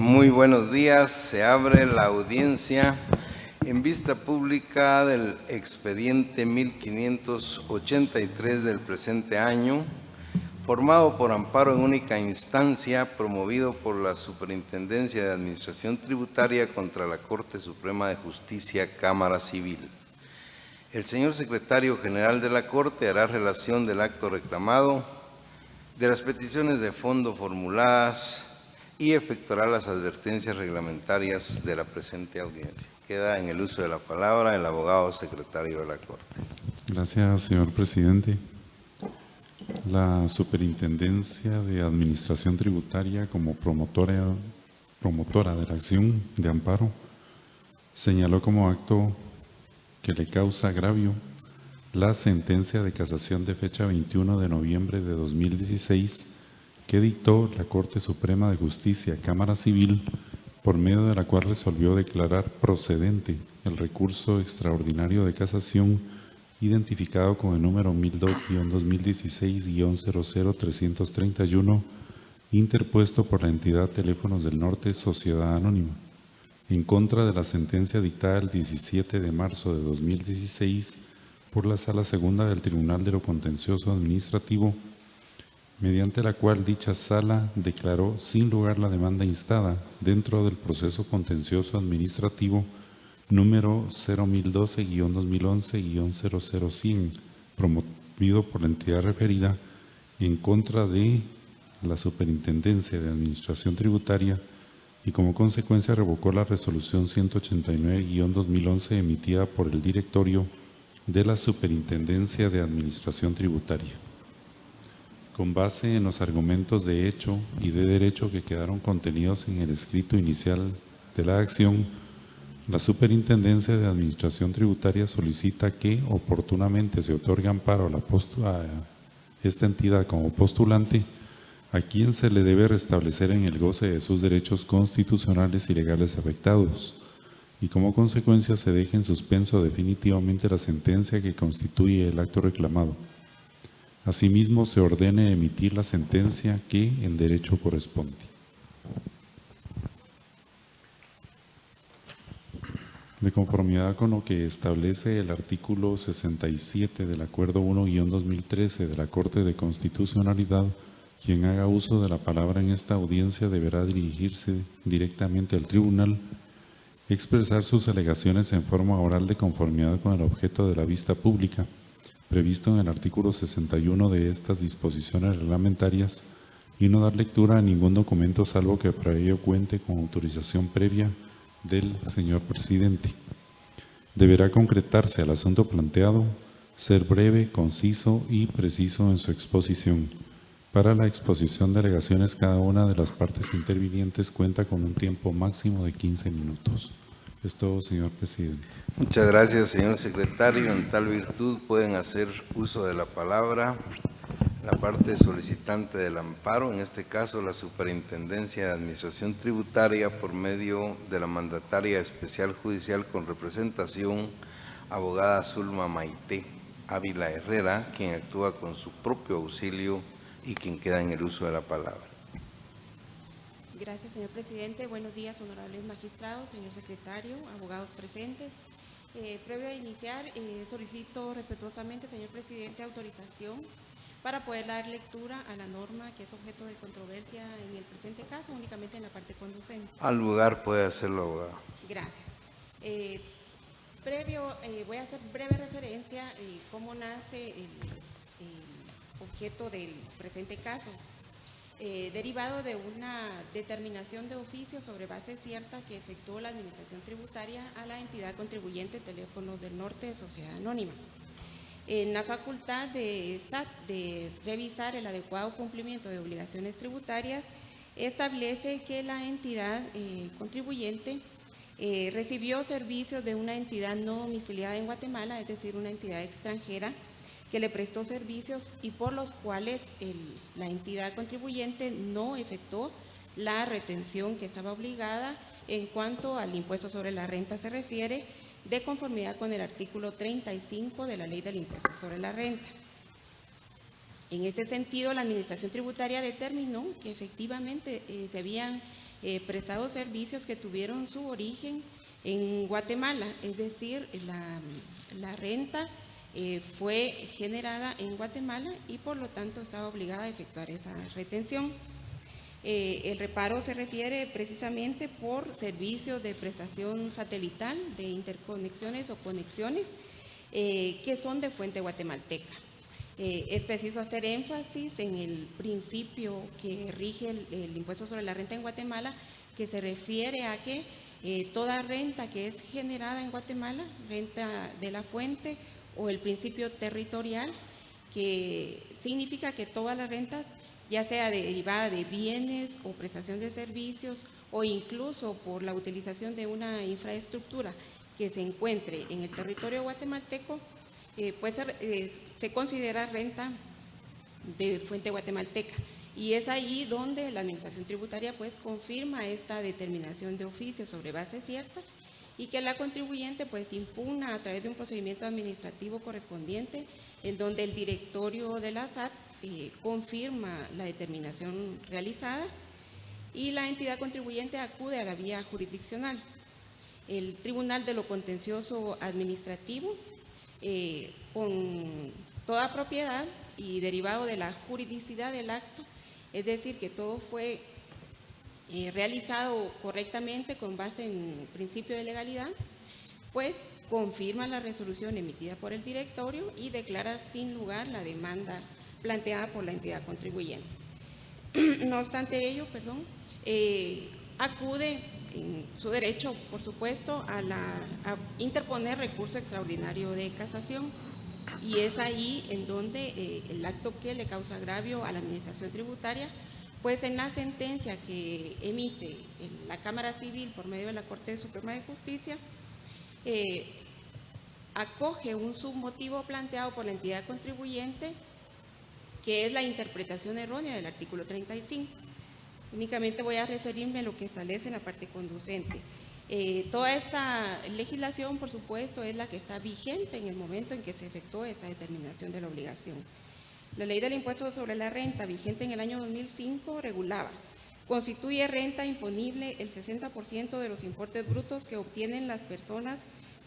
Muy buenos días. Se abre la audiencia en vista pública del expediente 1583 del presente año, formado por amparo en única instancia, promovido por la Superintendencia de Administración Tributaria contra la Corte Suprema de Justicia, Cámara Civil. El señor secretario general de la Corte hará relación del acto reclamado, de las peticiones de fondo formuladas y efectuará las advertencias reglamentarias de la presente audiencia. Queda en el uso de la palabra el abogado secretario de la Corte. Gracias, señor presidente. La Superintendencia de Administración Tributaria, como promotora de la acción de amparo, señaló como acto que le causa agravio la sentencia de casación de fecha 21 de noviembre de 2016 que dictó la Corte Suprema de Justicia, Cámara Civil, por medio de la cual resolvió declarar procedente el recurso extraordinario de casación identificado con el número 1002-2016-00331, interpuesto por la entidad Teléfonos del Norte Sociedad Anónima, en contra de la sentencia dictada el 17 de marzo de 2016 por la Sala Segunda del Tribunal de lo Contencioso Administrativo, mediante la cual dicha sala declaró sin lugar la demanda instada dentro del proceso contencioso administrativo número 0112-2011-00100, promovido por la entidad referida en contra de la Superintendencia de Administración Tributaria, y como consecuencia revocó la resolución 189-2011 emitida por el directorio de la Superintendencia de Administración Tributaria. Con base en los argumentos de hecho y de derecho que quedaron contenidos en el escrito inicial de la acción, la Superintendencia de Administración Tributaria solicita que oportunamente se otorgue amparo a esta entidad como postulante, a quien se le debe restablecer en el goce de sus derechos constitucionales y legales afectados, y como consecuencia se deje en suspenso definitivamente la sentencia que constituye el acto reclamado. Asimismo, se ordene emitir la sentencia que en derecho corresponde. De conformidad con lo que establece el artículo 67 del Acuerdo 1-2013 de la Corte de Constitucionalidad, quien haga uso de la palabra en esta audiencia deberá dirigirse directamente al tribunal, expresar sus alegaciones en forma oral de conformidad con el objeto de la vista pública, previsto en el artículo 61 de estas disposiciones reglamentarias, y no dar lectura a ningún documento salvo que para ello cuente con autorización previa del señor presidente. Deberá concretarse al asunto planteado, ser breve, conciso y preciso en su exposición. Para la exposición de alegaciones, cada una de las partes intervinientes cuenta con un tiempo máximo de 15 minutos. Es todo, señor presidente. Muchas gracias, señor secretario. En tal virtud pueden hacer uso de la palabra la parte solicitante del amparo, en este caso la Superintendencia de Administración Tributaria, por medio de la mandataria especial judicial con representación, abogada Zulma Maite Ávila Herrera, quien actúa con su propio auxilio y quien queda en el uso de la palabra. Gracias, señor presidente. Buenos días, honorables magistrados, señor secretario, abogados presentes. Previo a iniciar, solicito respetuosamente, señor presidente, autorización para poder dar lectura a la norma que es objeto de controversia en el presente caso, únicamente en la parte conducente. Al lugar puede hacerlo, abogado. Gracias. Voy a hacer breve referencia a cómo nace el objeto del presente caso. Derivado de una determinación de oficio sobre base cierta que efectuó la Administración Tributaria a la entidad contribuyente Teléfonos del Norte Sociedad Anónima, en la facultad de SAT de revisar el adecuado cumplimiento de obligaciones tributarias, establece que la entidad contribuyente recibió servicios de una entidad no domiciliada en Guatemala, es decir, una entidad extranjera, que le prestó servicios y por los cuales la entidad contribuyente no efectuó la retención que estaba obligada en cuanto al impuesto sobre la renta se refiere, de conformidad con el artículo 35 de la Ley del Impuesto sobre la Renta. En este sentido, la Administración Tributaria determinó que efectivamente se habían prestados servicios que tuvieron su origen en Guatemala, es decir, la renta fue generada en Guatemala y por lo tanto estaba obligada a efectuar esa retención. El reparo se refiere precisamente por servicios de prestación satelital de interconexiones o conexiones que son de fuente guatemalteca. Es preciso hacer énfasis en el principio que rige el impuesto sobre la renta en Guatemala, que se refiere a que toda renta que es generada en Guatemala, renta de la fuente o el principio territorial, que significa que todas las rentas, ya sea derivada de bienes o prestación de servicios o incluso por la utilización de una infraestructura que se encuentre en el territorio guatemalteco, pues se considera renta de fuente guatemalteca. Y es ahí donde la Administración Tributaria pues confirma esta determinación de oficio sobre base cierta y que la contribuyente pues impugna a través de un procedimiento administrativo correspondiente en donde el directorio de la SAT confirma la determinación realizada y la entidad contribuyente acude a la vía jurisdiccional. El Tribunal de lo Contencioso Administrativo, con toda propiedad y derivado de la juridicidad del acto, es decir, que todo fue realizado correctamente con base en principio de legalidad, pues confirma la resolución emitida por el directorio y declara sin lugar la demanda planteada por la entidad contribuyente. No obstante ello, acude en su derecho, por supuesto, a interponer recurso extraordinario de casación, y es ahí en donde el acto que le causa agravio a la Administración Tributaria, pues en la sentencia que emite la Cámara Civil por medio de la Corte Suprema de Justicia, acoge un submotivo planteado por la entidad contribuyente, que es la interpretación errónea del artículo 35. Únicamente voy a referirme a lo que establece en la parte conducente. Toda esta legislación, por supuesto, es la que está vigente en el momento en que se efectuó esa determinación de la obligación. La ley del impuesto sobre la renta, vigente en el año 2005, regulaba: constituye renta imponible el 60% de los importes brutos que obtienen las personas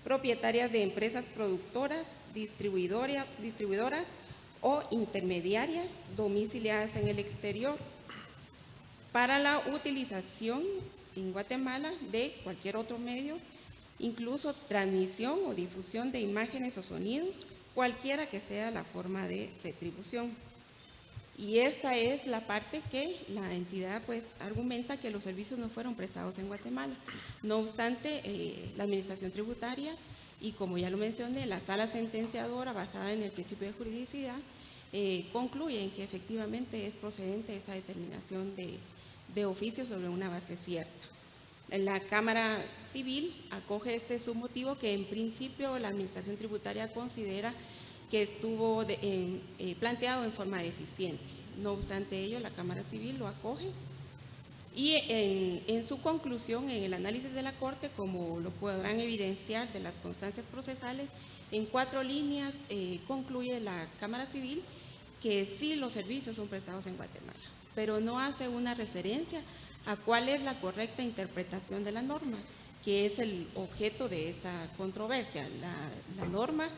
propietarias de empresas productoras, distribuidoras o intermediarias domiciliadas en el exterior para la utilización en Guatemala de cualquier otro medio, incluso transmisión o difusión de imágenes o sonidos, cualquiera que sea la forma de retribución. Y esta es la parte que la entidad pues argumenta que los servicios no fueron prestados en Guatemala. No obstante, la Administración Tributaria, y como ya lo mencioné, la sala sentenciadora basada en el principio de juridicidad, concluyen que efectivamente es procedente esa determinación de oficio sobre una base cierta. La Cámara Civil acoge este submotivo que en principio la Administración Tributaria considera que estuvo planteado en forma deficiente. No obstante ello, la Cámara Civil lo acoge y en su conclusión, en el análisis de la Corte, como lo podrán evidenciar de las constancias procesales, en 4 líneas concluye la Cámara Civil que sí los servicios son prestados en Guatemala, pero no hace una referencia a cuál es la correcta interpretación de la norma, que es el objeto de esta controversia. La norma,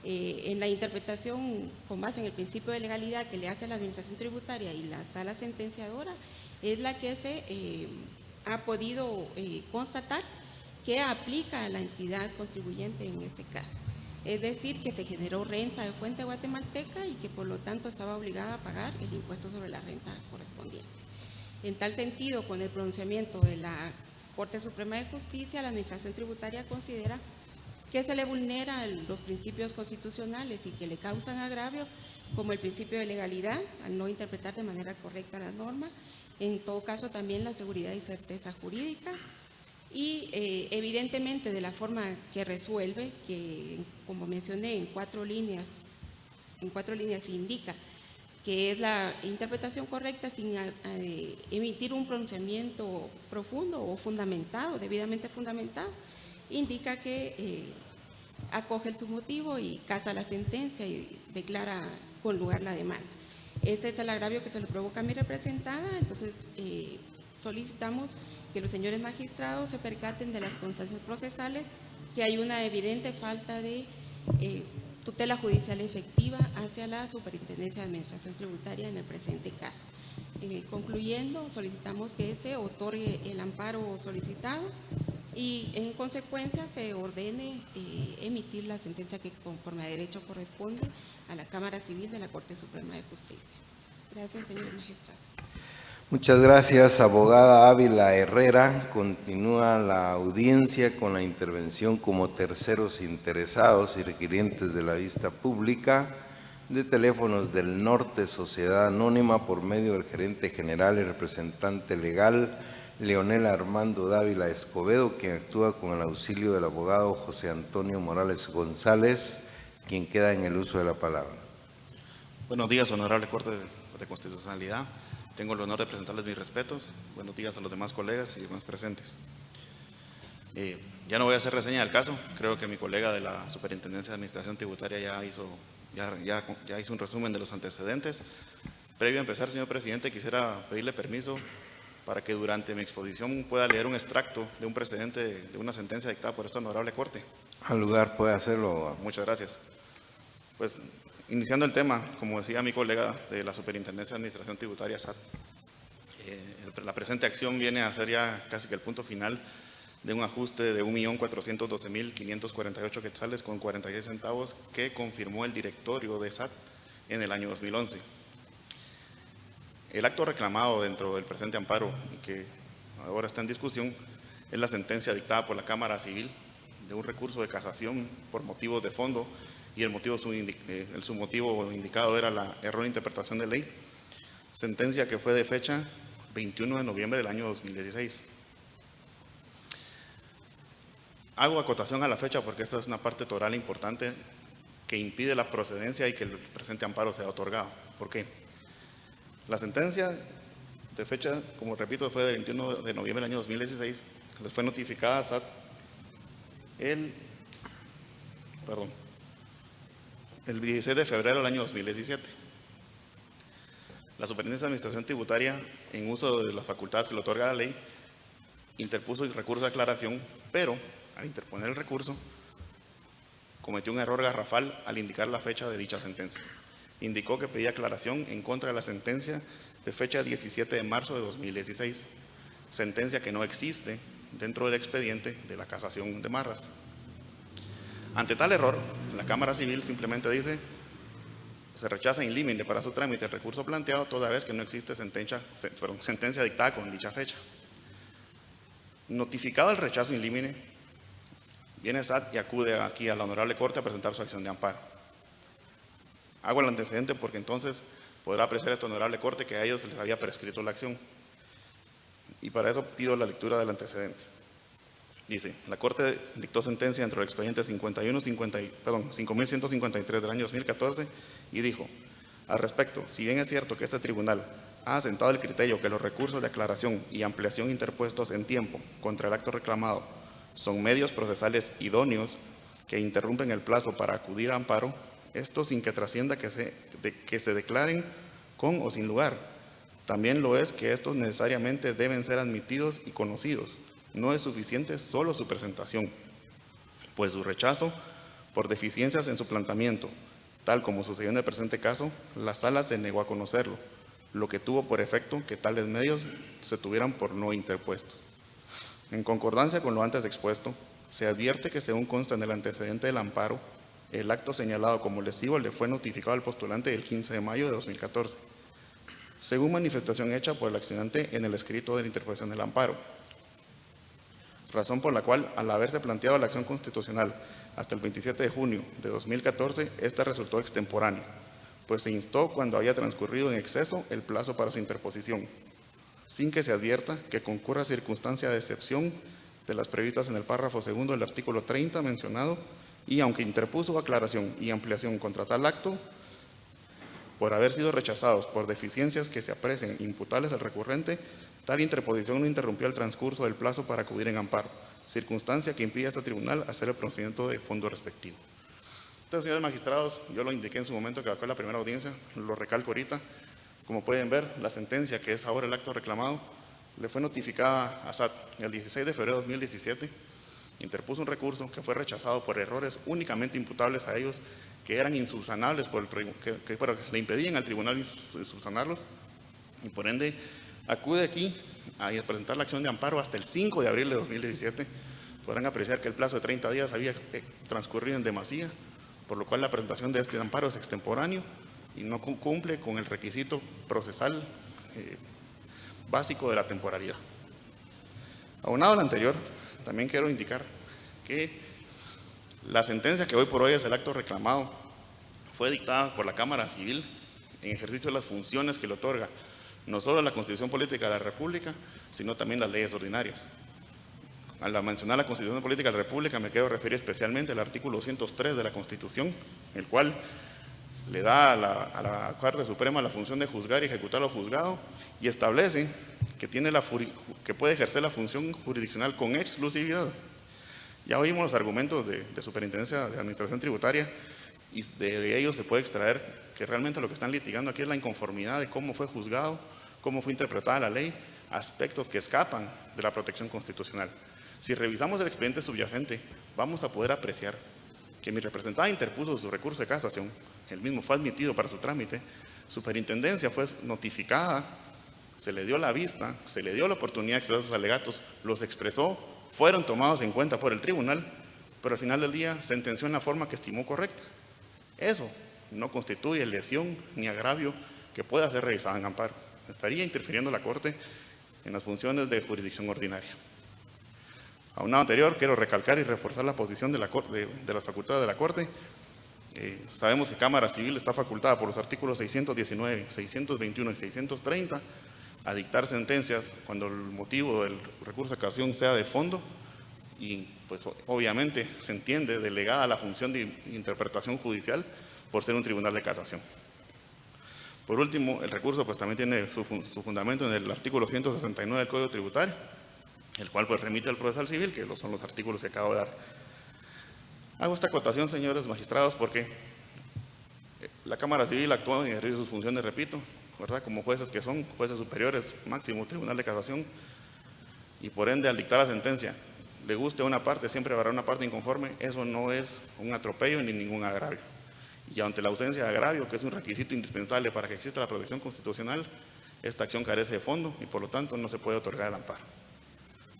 en la interpretación con base en el principio de legalidad que le hace a la Administración Tributaria y la sala sentenciadora, es la que se ha podido constatar que aplica a la entidad contribuyente en este caso. Es decir, que se generó renta de fuente guatemalteca y que por lo tanto estaba obligada a pagar el impuesto sobre la renta correspondiente. En tal sentido, con el pronunciamiento de la Corte Suprema de Justicia, la Administración Tributaria considera que se le vulneran los principios constitucionales y que le causan agravio, como el principio de legalidad, al no interpretar de manera correcta la norma, en todo caso también la seguridad y certeza jurídica, y evidentemente de la forma que resuelve, que como mencioné en 4 líneas se indica que es la interpretación correcta sin emitir un pronunciamiento profundo o fundamentado, debidamente fundamentado, indica que acoge el submotivo y casa la sentencia y declara con lugar la demanda. Ese es el agravio que se le provoca a mi representada, entonces solicitamos que los señores magistrados se percaten de las constancias procesales, que hay una evidente falta de tutela judicial efectiva hacia la Superintendencia de Administración Tributaria en el presente caso. Concluyendo, solicitamos que se otorgue el amparo solicitado y en consecuencia se ordene emitir la sentencia que conforme a derecho corresponde a la Cámara Civil de la Corte Suprema de Justicia. Gracias, señores magistrados. Muchas gracias, abogada Ávila Herrera. Continúa la audiencia con la intervención como terceros interesados y requirientes de la vista pública de Teléfonos del Norte, Sociedad Anónima, por medio del gerente general y representante legal Leonel Armando Dávila Escobedo, quien actúa con el auxilio del abogado José Antonio Morales González, quien queda en el uso de la palabra. Buenos días, honorable Corte de Constitucionalidad. Tengo el honor de presentarles mis respetos. Buenos días a los demás colegas y demás presentes. Ya no voy a hacer reseña del caso. Creo que mi colega de la Superintendencia de Administración Tributaria ya hizo un resumen de los antecedentes. Previo a empezar, señor presidente, quisiera pedirle permiso para que durante mi exposición pueda leer un extracto de un precedente de una sentencia dictada por esta honorable Corte. Al lugar puede hacerlo. Muchas gracias. Pues, iniciando el tema, como decía mi colega de la Superintendencia de Administración Tributaria, SAT, la presente acción viene a ser ya casi que el punto final de un ajuste de 1.412.548 quetzales con 46 centavos que confirmó el directorio de SAT en el año 2011. El acto reclamado dentro del presente amparo y que ahora está en discusión es la sentencia dictada por la Cámara Civil de un recurso de casación por motivos de fondo, y el submotivo indicado era la errónea interpretación de ley, sentencia que fue de fecha 21 de noviembre del año 2016. Hago acotación a la fecha porque esta es una parte toral importante que impide la procedencia y que el presente amparo sea otorgado. ¿Por qué? La sentencia de fecha, como repito, fue del 21 de noviembre del año 2016, les fue notificada a SAT el 16 de febrero del año 2017. La Superintendencia de Administración Tributaria, en uso de las facultades que le otorga la ley, interpuso el recurso de aclaración, pero al interponer el recurso, cometió un error garrafal al indicar la fecha de dicha sentencia. Indicó que pedía aclaración en contra de la sentencia de fecha 17 de marzo de 2016, sentencia que no existe dentro del expediente de la casación de Marras. Ante tal error, la Cámara Civil simplemente dice: se rechaza in limine para su trámite el recurso planteado, toda vez que no existe sentencia dictada con dicha fecha. Notificado el rechazo in limine, viene SAT y acude aquí a la Honorable Corte a presentar su acción de amparo. Hago el antecedente porque entonces podrá apreciar esta Honorable Corte que a ellos se les había prescrito la acción. Y para eso pido la lectura del antecedente. Dice: la Corte dictó sentencia dentro del expediente 5153 del año 2014 y dijo: al respecto, si bien es cierto que este tribunal ha asentado el criterio que los recursos de aclaración y ampliación interpuestos en tiempo contra el acto reclamado son medios procesales idóneos que interrumpen el plazo para acudir a amparo, esto sin que trascienda que se declaren con o sin lugar. También lo es que estos necesariamente deben ser admitidos y conocidos. No es suficiente solo su presentación, pues su rechazo por deficiencias en su planteamiento, tal como sucedió en el presente caso, la Sala se negó a conocerlo, lo que tuvo por efecto que tales medios se tuvieran por no interpuestos. En concordancia con lo antes expuesto, se advierte que según consta en el antecedente del amparo, el acto señalado como lesivo le fue notificado al postulante el 15 de mayo de 2014, según manifestación hecha por el accionante en el escrito de la interposición del amparo. Razón por la cual, al haberse planteado la acción constitucional hasta el 27 de junio de 2014, esta resultó extemporánea, pues se instó cuando había transcurrido en exceso el plazo para su interposición, sin que se advierta que concurra circunstancia de excepción de las previstas en el párrafo segundo del artículo 30 mencionado, y aunque interpuso aclaración y ampliación contra tal acto, por haber sido rechazados por deficiencias que se aprecien imputables al recurrente, tal interposición no interrumpió el transcurso del plazo para acudir en amparo, circunstancia que impide a este tribunal hacer el procedimiento de fondo respectivo. Entonces, señores magistrados, yo lo indiqué en su momento que acá en la primera audiencia, lo recalco ahorita. Como pueden ver, la sentencia, que es ahora el acto reclamado, le fue notificada a SAT el 16 de febrero de 2017, interpuso un recurso que fue rechazado por errores únicamente imputables a ellos, que eran insubsanables, que le impedían al tribunal subsanarlos, y por ende acude aquí a presentar la acción de amparo hasta el 5 de abril de 2017. Podrán apreciar que el plazo de 30 días había transcurrido en demasía, por lo cual la presentación de este amparo es extemporáneo y no cumple con el requisito procesal básico de la temporalidad. Aunado a lo anterior, también quiero indicar que la sentencia que hoy por hoy es el acto reclamado fue dictada por la Cámara Civil en ejercicio de las funciones que le otorga no solo la Constitución Política de la República, sino también las leyes ordinarias. Al mencionar la Constitución Política de la República me quiero referir especialmente al artículo 103 de la Constitución, el cual le da a la Corte Suprema la función de juzgar y ejecutar lo juzgado, y establece que, que puede ejercer la función jurisdiccional con exclusividad. Ya oímos los argumentos de Superintendencia de Administración Tributaria, y de ellos se puede extraer que realmente lo que están litigando aquí es la inconformidad de cómo fue juzgado, cómo fue interpretada la ley, aspectos que escapan de la protección constitucional. Si revisamos el expediente subyacente, vamos a poder apreciar que mi representada interpuso su recurso de casación, el mismo fue admitido para su trámite, Superintendencia fue notificada, se le dio la vista, se le dio la oportunidad de expresar sus alegatos, los expresó, fueron tomados en cuenta por el tribunal, pero al final del día sentenció en la forma que estimó correcta. Eso no constituye lesión ni agravio que pueda ser revisado en amparo. Estaría interfiriendo la Corte en las funciones de jurisdicción ordinaria. Aunado anterior, quiero recalcar y reforzar la posición de las facultades de la Corte. Sabemos que Cámara Civil está facultada por los artículos 619, 621 y 630 a dictar sentencias cuando el motivo del recurso de casación sea de fondo y pues obviamente se entiende delegada la función de interpretación judicial por ser un tribunal de casación. Por último, el recurso pues también tiene su fundamento en el artículo 169 del Código Tributario, el cual pues remite al procesal civil, que son los artículos que acabo de dar. Hago esta acotación, señores magistrados, porque la Cámara Civil actúa en ejercicio de sus funciones, repito, ¿verdad?, como jueces que son, jueces superiores, máximo tribunal de casación, y por ende al dictar la sentencia, le guste a una parte, siempre habrá una parte inconforme, eso no es un atropello ni ningún agravio. Y ante la ausencia de agravio, que es un requisito indispensable para que exista la protección constitucional, esta acción carece de fondo y por lo tanto no se puede otorgar el amparo.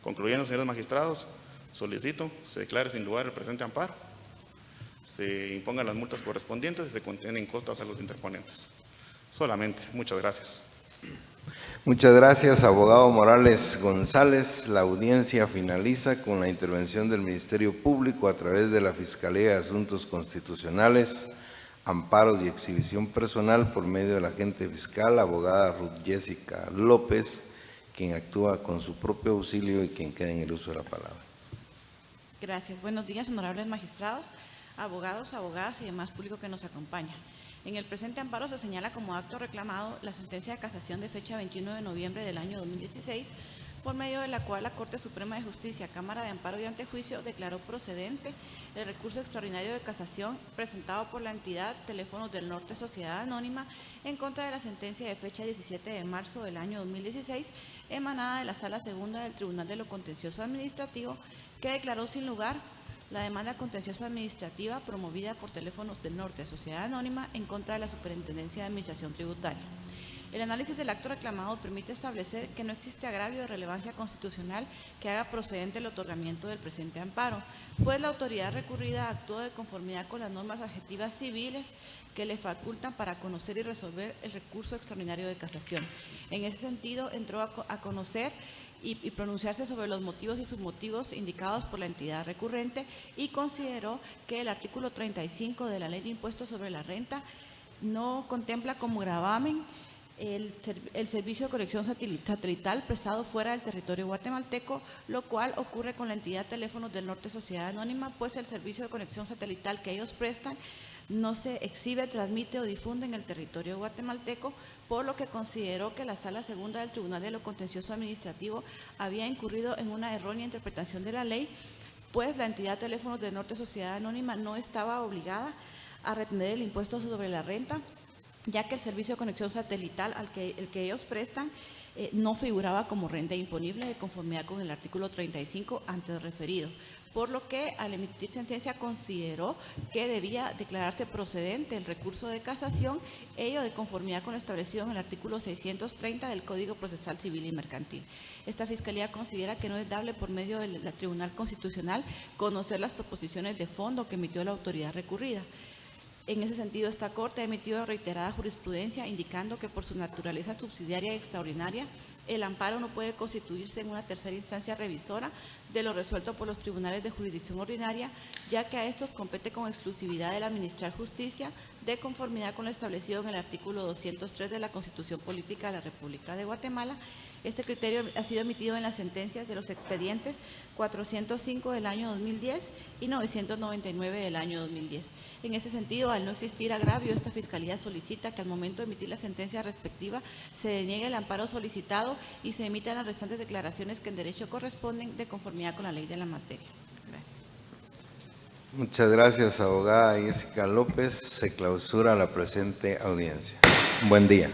Concluyendo, señores magistrados, solicito se declare sin lugar el presente amparo, se impongan las multas correspondientes y se contienen costas a los interponentes. Solamente. Muchas gracias. Muchas gracias, abogado Morales González. La audiencia finaliza con la intervención del Ministerio Público a través de la Fiscalía de Asuntos Constitucionales, Amparos y Exhibición Personal por medio de la agente fiscal, abogada Ruth Jessica López, quien actúa con su propio auxilio y quien queda en el uso de la palabra. Gracias. Buenos días, honorables magistrados, abogados, abogadas y demás público que nos acompaña. En el presente amparo se señala como acto reclamado la sentencia de casación de fecha 21 de noviembre del año 2016, por medio de la cual la Corte Suprema de Justicia, Cámara de Amparo y Antejuicio, declaró procedente el recurso extraordinario de casación presentado por la entidad Teléfonos del Norte Sociedad Anónima en contra de la sentencia de fecha 17 de marzo del año 2016, emanada de la Sala Segunda del Tribunal de lo Contencioso Administrativo, que declaró sin lugar la demanda contenciosa administrativa promovida por Teléfonos del Norte Sociedad Anónima en contra de la Superintendencia de Administración Tributaria. El análisis del acto reclamado permite establecer que no existe agravio de relevancia constitucional que haga procedente el otorgamiento del presente amparo, pues la autoridad recurrida actuó de conformidad con las normas adjetivas civiles que le facultan para conocer y resolver el recurso extraordinario de casación. En ese sentido, entró a conocer y pronunciarse sobre los motivos y submotivos indicados por la entidad recurrente y consideró que el artículo 35 de la Ley de Impuestos sobre la Renta no contempla como gravamen el servicio de conexión satelital prestado fuera del territorio guatemalteco, lo cual ocurre con la entidad Teléfonos del Norte Sociedad Anónima, pues el servicio de conexión satelital que ellos prestan no se exhibe, transmite o difunde en el territorio guatemalteco, por lo que consideró que la Sala Segunda del Tribunal de lo Contencioso Administrativo había incurrido en una errónea interpretación de la ley, pues la entidad Teléfonos del Norte Sociedad Anónima no estaba obligada a retener el impuesto sobre la renta, ya que el servicio de conexión satelital el que ellos prestan no figuraba como renta imponible de conformidad con el artículo 35 antes referido, por lo que al emitir sentencia consideró que debía declararse procedente el recurso de casación, ello de conformidad con lo establecido en el artículo 630 del Código Procesal Civil y Mercantil. Esta Fiscalía considera que no es dable por medio del Tribunal Constitucional conocer las proposiciones de fondo que emitió la autoridad recurrida. En ese sentido, esta Corte ha emitido reiterada jurisprudencia indicando que por su naturaleza subsidiaria y extraordinaria, el amparo no puede constituirse en una tercera instancia revisora de lo resuelto por los tribunales de jurisdicción ordinaria, ya que a estos compete con exclusividad el administrar justicia de conformidad con lo establecido en el artículo 203 de la Constitución Política de la República de Guatemala. Este criterio ha sido emitido en las sentencias de los expedientes 405 del año 2010 y 999 del año 2010. En ese sentido, al no existir agravio, esta Fiscalía solicita que al momento de emitir la sentencia respectiva se deniegue el amparo solicitado y se emitan las restantes declaraciones que en derecho corresponden de conformidad con la ley de la materia. Gracias. Muchas gracias, abogada Jessica López. Se clausura la presente audiencia. Buen día.